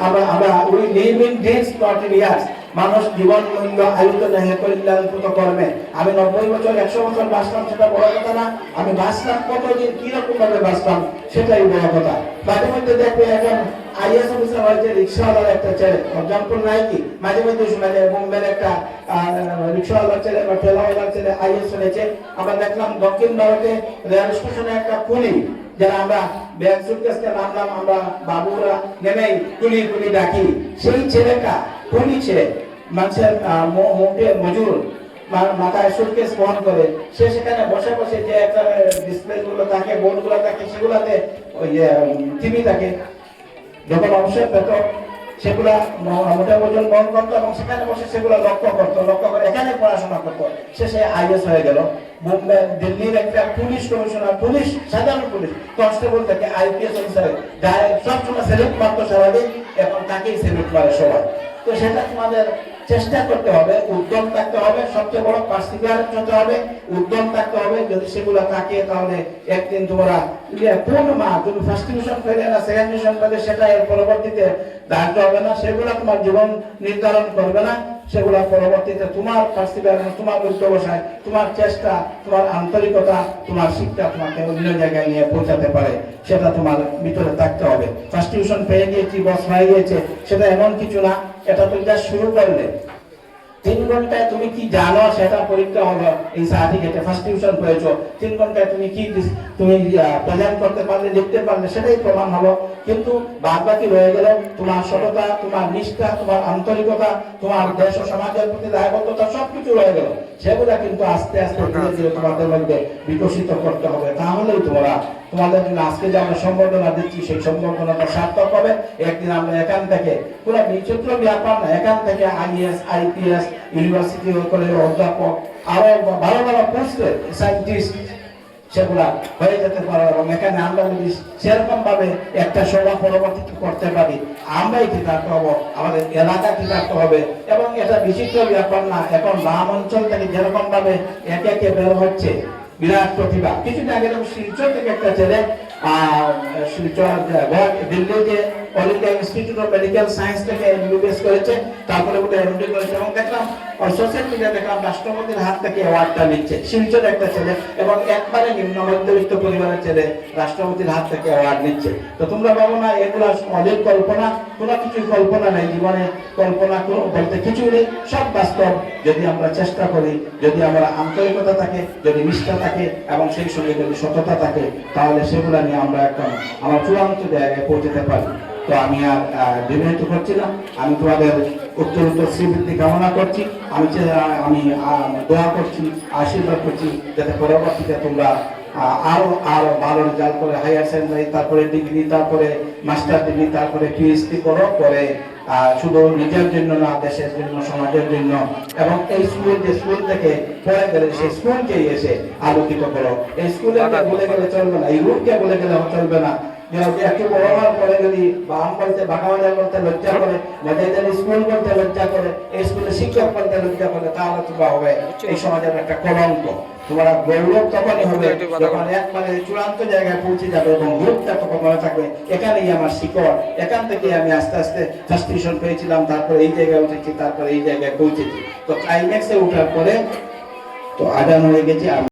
আমরা আমরা we live in days not in years. মানুষ জীবন মূল্য আয়ুতে নেহে কল্যাণকৃত কর্মে। আমি 90 বছর 100 বছর বাঁচলাম সেটা বড় কথা না, আমি বাঁচলাম কতদিন কিরকম ভাবে বাঁচলাম সেটাই বড় কথা। মাঝে মধ্যে দেখবে এখন আইএস অফিসার হয়েছে রিক্সাওয়ালার একটা ছেলে, এক্সাম্পল নাই কি, মাঝে মধ্যে শোনা যায় বোম্বের একটা রিক্সাওয়ালার ছেলে বা ঠেলাওয়ালার ছেলে আইএস হয়েছে। আমরা দেখলাম দক্ষিণ ভারতে রেল স্টেশনে একটা কুলি, যারা আমরা ব্যাগ সুটকেসে নামলাম, আমরা বাবুরা নেমেই কুলি কুলি ডাকি, সেই ছেলেটা কুলি ছেলে মানুষের মুখে মজুর মাথায় সুটকেস বহন করে, সে সেখানে বসে বসে যে একটা ডিসপ্লে গুলো থাকে, বোর্ড গুলো থাকে, সেগুলাতে ওই টিভি থাকে, যখন অবসর পেত সেগুলা মোটা ওজন বহন করতো এবং সেখানে বসে সেগুলো লক্ষ্য করতো, লক্ষ্য করে এখানে পড়াশোনা করতো, শেষে আইএস হয়ে গেল। বোম্বে দিল্লির একটা পুলিশ কমিশনার, পুলিশ সাধারণ পুলিশ কনস্টেবল থেকে আইপিএস অফিসার, সবসময় সেলুট মারতো সারাদিন, এখন তাকেই সেলুট মারে সবাই। তো সেটা তোমাদের চেষ্টা করতে হবে, উদ্যম থাকতে হবে, সবচেয়ে বড় পার্সিভিয়ারেন্স হতে হবে, উদ্যম থাকতে হবে। যদি সেগুলো থাকে তাহলে একদিন তোমরা কোন মা তুমি ফার্স্ট ডিভিশন পেলে না সেকেন্ড ডিভিশন পেলে সেটা এর পরবর্তীতে দায়িত্ব হবে না, সেগুলো তোমার জীবন নির্ধারণ করবে না, সেগুলো পরবর্তীতে তোমার পার্সিভিয়ারেন্স, তোমার উদ্যোগসায়, তোমার চেষ্টা, তোমার আন্তরিকতা, তোমার শিক্ষা তোমাকে অন্য জায়গায় নিয়ে পৌঁছাতে পারে, সেটা তোমার ভিতরে থাকতে হবে। ফার্স্ট ডিভিশন পেয়ে গিয়েছি, বস হয়ে গিয়েছে, সেটা এমন কিছু না, এটা তুমি যা শুরু করলে 3 ঘন্টায় তুমি কি জানো সেটা পরীক্ষা হবে। এই সার্টিফিকেটে ফার্স্ট টিউশন পেয়েছো, 3 ঘন্টায় তুমি কি তুমি প্রেজেন্ট করতে পারলে, লিখতে পারলে, সেটাই প্রমাণ হলো। কিন্তু বাদ বাকি রয়ে গেল তোমার সততা, তোমার নিষ্ঠা, তোমার আন্তরিকতা, তোমার দেশ ও সমাজের প্রতি দায়বদ্ধতা, সবকিছু রয়ে গেল। সেগুলা কিন্তু আস্তে আস্তে ধীরে ধীরে তোমাদের মধ্যে বিকশিত করতে হবে। তাহলেই তোমরা তোমাদের জন্য আজকে যে আমরা সম্বর্ধনা দিচ্ছি সেই সম্বর্ধনাটা সার্থক হবে। একদিন আমরা এখান থেকে পুরো বিচিত্র ব্যাপার না, এখান থেকে আইএস, আইপিএস, ইউনিভার্সিটি করে অধ্যাপক, আরো ভালো ভালো পোস্টে সায়েন্টিস্ট সেগুলা হয়ে যেতে পারে। এবং এখানে আমরা যদি সেরকম ভাবে একটা সভা পরবর্তীতে করতে পারি, আমরাই কৃতার্থ হবো, আমাদের এলাকা কৃতার্থ হবে। এবং এটা বিচিত্র ব্যাপার না, এখন গ্রাম অঞ্চল থেকে যেরকম ভাবে একে একে বের হচ্ছে বিরাট প্রতিভা। কিছুদিন আগে শিলচর থেকে একটা ছেলে শিলচর দিল্লিতে all India institute of medical science থেকে এমবিবিএস করেছে, তারপরে ওটা এমডি করেছে, এবং দেখলাম সোশ্যাল মিডিয়া দেখলাম রাষ্ট্রপতির হাত থেকে অ্যাওয়ার্ডটা নিচ্ছে। শিলচর একটা ছেলে এবং একবারে নিম্ন মধ্যবিত্ত পরিবারের ছেলে রাষ্ট্রপতির হাত থেকে অ্যাওয়ার্ড নিচ্ছে। তো তোমরা ভাবো না এগুলো অনেক কল্পনা, কোনো কিছু কল্পনা নেই জীবনে, কল্পনা বলতে কিছু নেই, সব বাস্তব। যদি আমরা চেষ্টা করি, যদি আমরা আন্তরিকতা থাকে, যদি নিষ্ঠা থাকে এবং সেই সঙ্গে যদি সততা থাকে, তাহলে সেগুলো নিয়ে আমরা একটা আমার চূড়ান্ত জায়গায় পৌঁছতে পারি। তো আমি আর বিবাহিত করছি না, আমি তোমাদের উত্তর শ্রীবৃদ্ধি কামনা করছি। আমি দোয়া করছি, আশীর্বাদ করছি যাতে পরবর্তীতে তোমরা আরো ভালো রেজাল্ট করে হায়ার সেকেন্ডারি, তারপরে ডিগ্রি, তারপরে মাস্টার ডিগ্রি, তারপরে পিএইচডি করো, করে শুধু নিজের জন্য না, দেশের জন্য, সমাজের জন্য। এবং এই স্কুল থেকে পড়ে গেলে সেই স্কুলকে এসে আলোকিত করো। এই স্কুলে বলে গেলে চলবে না, এই রুটকে বলে গেলে চলবে না। একটু বড় হওয়ার পরে যদি বাম বলতে, বাঁকাবাজার বলতে লজ্জা করে, স্কুল বলতে লজ্জা করে, এই স্কুলে শিক্ষক বলতে লজ্জা করে, তাহলে তোমরা হবে এই সমাজের একটা কলঙ্ক। তোমরা গৌরব তখনই হবে যখন একবারে চূড়ান্ত জায়গায় পৌঁছে যাবে এবং রূপটা তখন মনে থাকবে এখানেই আমার শিকড়, এখান থেকে আমি আস্তে আস্তে ফার্স্ট ডিভিশন পেয়েছিলাম, তারপরে এই জায়গায় উঠেছি, তারপরে এই জায়গায় পৌঁছেছি। তো ক্লাইম্যাক্সে উঠার পরে তো আজান হয়ে গেছে।